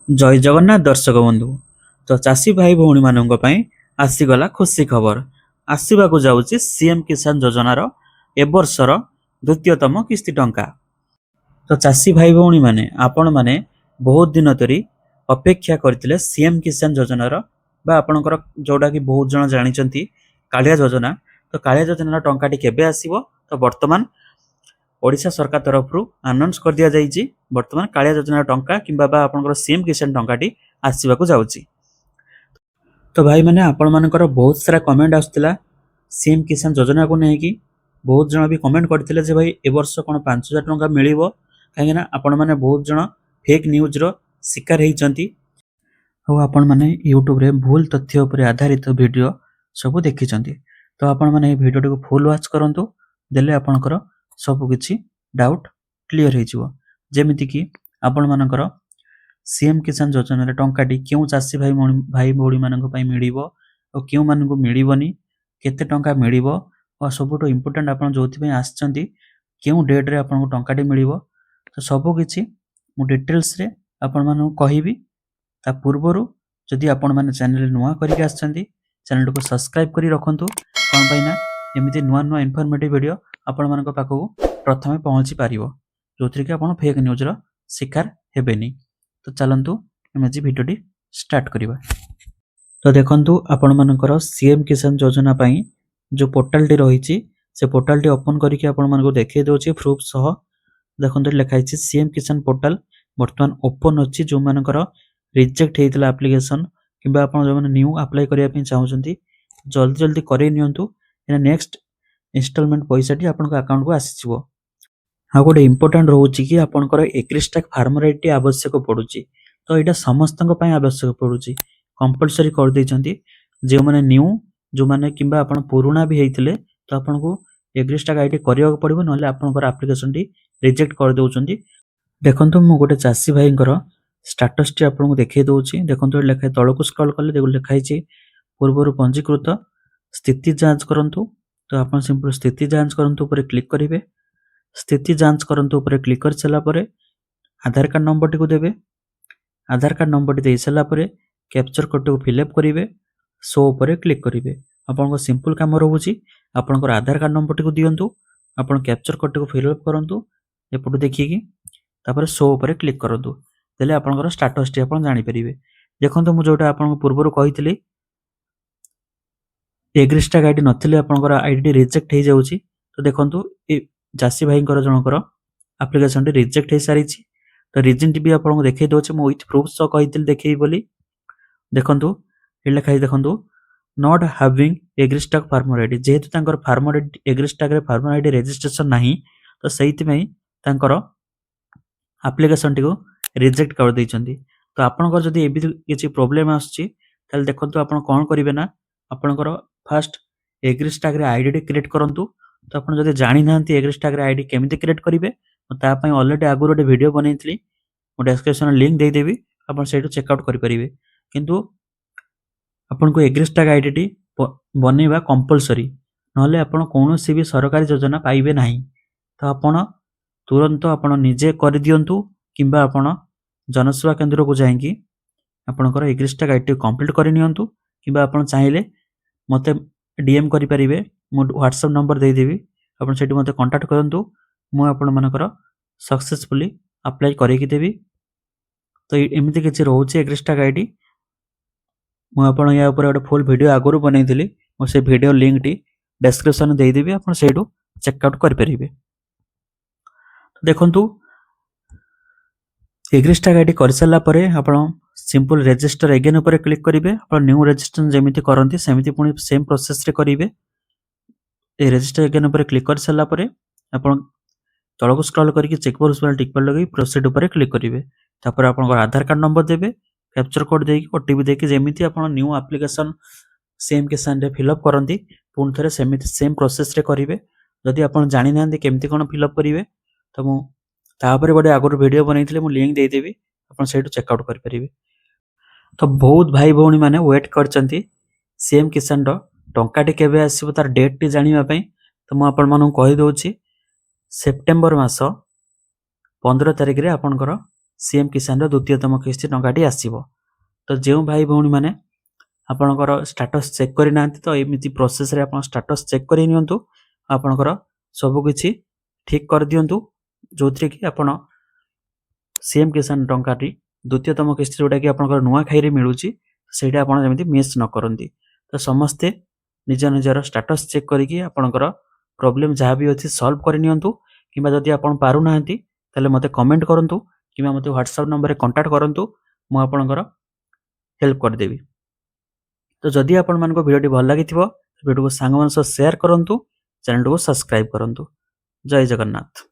ଜୟ ଜଗନ୍ନାଥ ଦର୍ଶକ ବନ୍ଧୁ। ତ ଚାଷୀ ଭାଇ ଭଉଣୀମାନଙ୍କ ପାଇଁ ଆସିଗଲା ଖୁସି ଖବର। ଆସିବାକୁ ଯାଉଛି ସିଏମ୍ କିଷାନ ଯୋଜନାର ଏ ବର୍ଷର ଦ୍ୱିତୀୟତମ କିସ୍ତି ଟଙ୍କା। ତ ଚାଷୀ ଭାଇ ଭଉଣୀମାନେ ଆପଣମାନେ ବହୁତ ଦିନ ଧରି ଅପେକ୍ଷା କରିଥିଲେ ସିଏମ୍ କିଷାନ ଯୋଜନାର ବା ଆପଣଙ୍କର ଯେଉଁଟାକି ବହୁତ ଜଣ ଜାଣିଛନ୍ତି କାଳିଆ ଯୋଜନା। ତ କାଳିଆ ଯୋଜନାର ଟଙ୍କାଟି କେବେ ଆସିବ? ତ ବର୍ତ୍ତମାନ ଓଡ଼ିଶା ସରକାର ତରଫରୁ ଆନାଉନ୍ସ କରିଦିଆଯାଇଛି ବର୍ତ୍ତମାନ କାଳିଆ ଯୋଜନାର ଟଙ୍କା କିମ୍ବା ବା ଆପଣଙ୍କର ସିଏମ୍ କିଷାନ ଟଙ୍କାଟି ଆସିବାକୁ ଯାଉଛି। ତ ଭାଇମାନେ ଆପଣମାନଙ୍କର ବହୁତ ସାରା କମେଣ୍ଟ ଆସୁଥିଲା ସିଏମ୍ କିଷାନ ଯୋଜନାକୁ ନେଇକି। ବହୁତ ଜଣ ବି କମେଣ୍ଟ କରିଥିଲେ ଯେ ଭାଇ ଏ ବର୍ଷ କ'ଣ 5,000 ଟଙ୍କା ମିଳିବ? କାହିଁକିନା ଆପଣମାନେ ବହୁତ ଜଣ ଫେକ୍ ନ୍ୟୁଜ୍ର ଶିକାର ହେଇଛନ୍ତି ଆଉ ଆପଣମାନେ ୟୁଟ୍ୟୁବରେ ଭୁଲ ତଥ୍ୟ ଉପରେ ଆଧାରିତ ଭିଡ଼ିଓ ସବୁ ଦେଖିଛନ୍ତି। ତ ଆପଣମାନେ ଏହି ଭିଡ଼ିଓଟିକୁ ଫୁଲ୍ ୱାଚ୍ କରନ୍ତୁ, ଦେଲେ ଆପଣଙ୍କର ସବୁକିଛି ଡାଉଟ୍ କ୍ଲିଅର ହେଇଯିବ। ଯେମିତିକି ଆପଣମାନଙ୍କର ସିଏମ୍ କିଷାନ ଯୋଜନାରେ ଟଙ୍କାଟି କେଉଁ ଚାଷୀ ଭାଇ ଭଉଣୀମାନଙ୍କ ପାଇଁ ମିଳିବ ଆଉ କେଉଁମାନଙ୍କୁ ମିଳିବନି, କେତେ ଟଙ୍କା ମିଳିବ ଆଉ ସବୁଠୁ ଇମ୍ପୋର୍ଟାଣ୍ଟ ଆପଣ ଯେଉଁଥିପାଇଁ ଆସିଛନ୍ତି କେଉଁ ଡେଟ୍ରେ ଆପଣଙ୍କୁ ଟଙ୍କାଟି ମିଳିବ, ତ ସବୁକିଛି ମୁଁ ଡିଟେଲ୍ସରେ ଆପଣମାନଙ୍କୁ କହିବି। ତା ପୂର୍ବରୁ ଯଦି ଆପଣମାନେ ଚ୍ୟାନେଲ ନୂଆ କରିକି ଆସିଛନ୍ତି ଚ୍ୟାନେଲଟିକୁ ସବସ୍କ୍ରାଇବ୍ କରି ରଖନ୍ତୁ। କ'ଣ ପାଇଁ ନା ଏମିତି ନୂଆ ନୂଆ ଇନଫର୍ମେଟିଭ୍ ଭିଡ଼ିଓ ଆପଣମାନଙ୍କ ପାଖକୁ ପ୍ରଥମେ ପହଞ୍ଚି ପାରିବ, ଯେଉଁଥିରେ କି ଆପଣ ଫେକ୍ ନ୍ୟୁଜ୍ର ଶିକାର ହେବେନି। ତ ଚାଲନ୍ତୁ ଆମେ ଆଜି ଭିଡ଼ିଓଟି ଷ୍ଟାର୍ଟ କରିବା। ତ ଦେଖନ୍ତୁ ଆପଣମାନଙ୍କର ସିଏମ୍ କିଷାନ ଯୋଜନା ପାଇଁ ଯେଉଁ ପୋର୍ଟାଲଟି ରହିଛି ସେ ପୋର୍ଟାଲଟି ଓପନ୍ କରିକି ଆପଣମାନଙ୍କୁ ଦେଖାଇ ଦେଉଛି ପ୍ରୁଫ୍ ସହ। ଦେଖନ୍ତୁ ଏଠି ଲେଖା ହେଇଛି ସିଏମ୍ କିଷାନ ପୋର୍ଟାଲ ବର୍ତ୍ତମାନ ଓପନ୍ ଅଛି। ଯେଉଁମାନଙ୍କର ରିଜେକ୍ଟ ହେଇଥିଲା ଆପ୍ଲିକେସନ୍ କିମ୍ବା ଆପଣ ଯେଉଁମାନେ ନ୍ୟୁ ଆପ୍ଲାଏ କରିବା ପାଇଁ ଚାହୁଁଛନ୍ତି ଜଲ୍ଦି ଜଲ୍ଦି କରେଇ ନିଅନ୍ତୁ, କାହିଁକିନା ନେକ୍ସଟ ଇନଷ୍ଟଲମେଣ୍ଟ ପଇସାଟି ଆପଣଙ୍କ ଆକାଉଣ୍ଟକୁ ଆସିଯିବ। ଆଉ ଗୋଟେ ଇମ୍ପୋର୍ଟାଣ୍ଟ ରହୁଛି କି ଆପଣଙ୍କର 21ଟା ଫାର୍ମର ଆଇଡି ଆବଶ୍ୟକ ପଡ଼ୁଛି। ତ ଏଇଟା ସମସ୍ତଙ୍କ ପାଇଁ ଆବଶ୍ୟକ ପଡ଼ୁଛି, କମ୍ପଲସରି କରିଦେଇଛନ୍ତି। ଯେଉଁମାନେ ନ୍ୟୁ, ଯେଉଁମାନେ କିମ୍ବା ଆପଣ ପୁରୁଣା ବି ହେଇଥିଲେ ତ ଆପଣଙ୍କୁ 21ଟା ଆଇଡି କରିବାକୁ ପଡ଼ିବ, ନହେଲେ ଆପଣଙ୍କର ଆପ୍ଲିକେସନଟି ରିଜେକ୍ଟ କରିଦେଉଛନ୍ତି। ଦେଖନ୍ତୁ ମୁଁ ଗୋଟେ ଚାଷୀ ଭାଇଙ୍କର ଷ୍ଟାଟସଟି ଆପଣଙ୍କୁ ଦେଖାଇ ଦେଉଛି। ଦେଖନ୍ତୁ ଏଠି ଲେଖା ତଳକୁ ସ୍କ୍ରଲ୍ କଲେ ଲେଖା ହେଇଛି ପୂର୍ବରୁ ପଞ୍ଜୀକୃତ, ସ୍ଥିତି ଯାଞ୍ଚ କରନ୍ତୁ। ତ ଆପଣ ସିମ୍ପଲ ସ୍ଥିତି ଯାଞ୍ଚ କରନ୍ତୁ ଉପରେ କ୍ଲିକ୍ କରିବେ। ସ୍ଥିତି ଯାଞ୍ଚ କରନ୍ତୁ ଉପରେ କ୍ଲିକ୍ କରିସାରିଲା ପରେ ଆଧାର କାର୍ଡ଼ ନମ୍ବରଟିକୁ ଦେବେ। ଆଧାର କାର୍ଡ଼ ନମ୍ବରଟି ଦେଇସାରିଲା ପରେ କ୍ୟାପଚର କୋଡ଼ଟିକୁ ଫିଲ୍ଅପ୍ କରିବେ, ଶୋ ଉପରେ କ୍ଲିକ୍ କରିବେ। ଆପଣଙ୍କ ସିମ୍ପଲ କାମ ରହୁଛି ଆପଣଙ୍କର ଆଧାର କାର୍ଡ଼ ନମ୍ବରଟିକୁ ଦିଅନ୍ତୁ, ଆପଣ କ୍ୟାପଚର କୋଡ଼ଟିକୁ ଫିଲ୍ଅପ୍ କରନ୍ତୁ ଏପଟୁ ଦେଖିକି, ତାପରେ ଶୋ ଉପରେ କ୍ଲିକ୍ କରନ୍ତୁ, ଦେଲେ ଆପଣଙ୍କର ଷ୍ଟାଟସଟି ଆପଣ ଜାଣିପାରିବେ। ଦେଖନ୍ତୁ ମୁଁ ଯେଉଁଟା ଆପଣଙ୍କୁ ପୂର୍ବରୁ କହିଥିଲି 21ଟା ଆଇଡି ନଥିଲେ ଆପଣଙ୍କର ଆଇଡିଟି ରିଜେକ୍ଟ ହେଇଯାଉଛି। ତ ଦେଖନ୍ତୁ ଏ ଚାଷୀ ଭାଇଙ୍କର ଜଣଙ୍କର ଆପ୍ଲିକେସନଟି ରିଜେକ୍ଟ ହେଇସାରିଛି। ତ ରିଜନଟି ବି ଆପଣଙ୍କୁ ଦେଖାଇ ଦେଉଛି, ମୁଁ ୱିଥ୍ ପ୍ରୁଫ୍ ସହ କହିଥିଲି ଦେଖେଇବି ବୋଲି। ଦେଖନ୍ତୁ ଏଠି ଲେଖା ହେଇଛି, ଦେଖନ୍ତୁ ନଟ୍ ହାଭିଂ ଏଗ୍ରିଷ୍ଟାକ୍ ଫାର୍ମର ଆଇଡି। ଯେହେତୁ ତାଙ୍କର ଫାର୍ମର ଏଗ୍ରିଷ୍ଟାକ୍ରେ ଫାର୍ମର ଆଇଡି ରେଜିଷ୍ଟ୍ରେସନ ନାହିଁ ତ ସେଇଥିପାଇଁ ତାଙ୍କର ଆପ୍ଲିକେସନଟିକୁ ରିଜେକ୍ଟ କରିଦେଇଛନ୍ତି। ତ ଆପଣଙ୍କର ଯଦି ଏମିତି କିଛି ପ୍ରୋବ୍ଲେମ୍ ଆସୁଛି ତାହେଲେ ଦେଖନ୍ତୁ ଆପଣ କ'ଣ କରିବେ ନା ଆପଣଙ୍କର ଫାଷ୍ଟ ଏଗ୍ରିଷ୍ଟାକ୍ରେ ଆଇଡିଟି କ୍ରିଏଟ୍ କରନ୍ତୁ। ତ ଆପଣ ଯଦି ଜାଣିନାହାନ୍ତି ଏଗ୍ରିଷ୍ଟାକ୍ରେ ଆଇଡି କେମିତି କ୍ରିଏଟ୍ କରିବେ, ମୁଁ ତା ପାଇଁ ଅଲରେଡ଼ି ଆଗରୁ ଗୋଟେ ଭିଡ଼ିଓ ବନେଇଥିଲି, ମୁଁ ଡେସ୍କ୍ରିପ୍ସନରେ ଲିଙ୍କ୍ ଦେଇଦେବି, ଆପଣ ସେଇଠୁ ଚେକ୍ଆଉଟ୍ କରିପାରିବେ। କିନ୍ତୁ ଆପଣଙ୍କୁ ଏଗ୍ରିଷ୍ଟାକ୍ ଆଇଡିଟି ବନେଇବା କମ୍ପଲସରି, ନହେଲେ ଆପଣ କୌଣସି ବି ସରକାରୀ ଯୋଜନା ପାଇବେ ନାହିଁ। ତ ଆପଣ ତୁରନ୍ତ ଆପଣ ନିଜେ କରିଦିଅନ୍ତୁ କିମ୍ବା ଆପଣ ଜନସେବା କେନ୍ଦ୍ରକୁ ଯାଇକି ଆପଣଙ୍କର ଏଗ୍ରିଷ୍ଟାକ୍ ଆଇଡିଟି କମ୍ପ୍ଲିଟ୍ କରିନିଅନ୍ତୁ, କିମ୍ବା ଆପଣ ଚାହିଁଲେ ମୋତେ DM କରିପାରିବେ, ମୁଁ ହ୍ୱାଟ୍ସଆପ୍ ନମ୍ବର ଦେଇଦେବି, ଆପଣ ସେଇଠି ମୋତେ କଣ୍ଟାକ୍ଟ କରନ୍ତୁ, ମୁଁ ଆପଣମାନଙ୍କର ସକ୍ସେସଫୁଲି ଆପ୍ଲାଏ କରିକି ଦେବି। ତ ଏମିତି କିଛି ରହୁଛି ଏଗ୍ରିଷ୍ଟାକ୍ ଆଇଡି। ମୁଁ ଆପଣ ୟା ଉପରେ ଗୋଟେ ଫୁଲ୍ ଭିଡ଼ିଓ ଆଗରୁ ବନେଇଥିଲି, ମୁଁ ସେ ଭିଡ଼ିଓ ଲିଙ୍କଟି ଡେସ୍କ୍ରିପ୍ସନରେ ଦେଇଦେବି, ଆପଣ ସେଇଠୁ ଚେକ୍ଆଉଟ୍ କରିପାରିବେ। ଦେଖନ୍ତୁ ଏଗ୍ରିଷ୍ଟାକ୍ ଆଇଡି କରିସାରିଲା ପରେ ଆପଣ ସିମ୍ପଲ ରେଜିଷ୍ଟର ଏଗେନ୍ ଉପରେ କ୍ଲିକ୍ କରିବେ। ଆପଣ ନ୍ୟୁ ରେଜିଷ୍ଟ୍ରେସନ ଯେମିତି କରନ୍ତି ସେମିତି ପୁଣି ସେମ୍ ପ୍ରୋସେସରେ କରିବେ। ଏ ରେଜିଷ୍ଟର ଏଗେନ୍ ଉପରେ କ୍ଲିକ୍ କରିସାରିଲା ପରେ ଆପଣ ତଳକୁ ସ୍କ୍ରଲ୍ କରିକି ଚେକ୍ ବକ୍ସ ଉପରେ ଟିକ୍ ମାର୍କ ଲଗାଇ ପ୍ରୋସିଡ୍ ଉପରେ କ୍ଲିକ୍ କରିବେ। ତାପରେ ଆପଣଙ୍କର ଆଧାର କାର୍ଡ଼ ନମ୍ବର ଦେବେ, କ୍ୟାପଚର କୋଡ଼ ଦେଇକି OTP ଦେଇକି ଯେମିତି ଆପଣ ନ୍ୟୁ ଆପ୍ଲିକେସନ ସିଏମ୍ କିଷାନରେ ଫିଲ୍ଅପ୍ କରନ୍ତି ପୁଣି ଥରେ ସେମିତି ସେମ୍ ପ୍ରୋସେସରେ କରିବେ। ଯଦି ଆପଣ ଜାଣିନାହାନ୍ତି କେମିତି କ'ଣ ଫିଲ୍ଅପ୍ କରିବେ ତ ମୁଁ ତାପରେ ଗୋଟେ ଆଗରୁ ଭିଡ଼ିଓ ବନେଇଥିଲି, ମୁଁ ଲିଙ୍କ୍ ଦେଇଦେବି, ଆପଣ ସେଇଠୁ ଚେକ୍ଆଉଟ୍ କରିପାରିବେ। ତ ବହୁତ ଭାଇ ଭଉଣୀମାନେ ୱେଟ୍ କରିଛନ୍ତି ସିଏମ୍ କିଷାନର ଟଙ୍କାଟି କେବେ ଆସିବ ତାର ଡେଟ୍ଟି ଜାଣିବା ପାଇଁ। ତ ମୁଁ ଆପଣମାନଙ୍କୁ କହିଦେଉଛି ସେପ୍ଟେମ୍ବର ମାସ 15 ତାରିଖରେ ଆପଣଙ୍କର सीएम किसान द्वितीयतम किस्ती टंकाटी आसीबो। तो जो भाई भौणी मैंने आपणकर स्टाटस चेक करना तो एमती प्रोसेस रे आप स्टाटस चेक कर आपणकर सबकि ठीक कर दिंतु जो थी कि आप सीएम किसान टंकाटी द्वितीयतम किस्ती जोटा कि आपंकर नुआ खाई मिलूँ से मिस न करती। तो समस्ते निज निजर स्टाटस चेक करिकी आपणकर प्रॉब्लम जहाँ भी अच्छी सॉल्व करनी कि जदि आप पारुना मते कमेंट करंतु कि मते व्हाट्सएप नंबर रे कांटेक्ट करंतु मु आपणकर हेल्प करदेवी। तो जदि आपण मानको वीडियो भल लगी वीडियो को सांग मान शेयर करंतु चैनल को सब्सक्राइब करंतु। जय जगन्नाथ।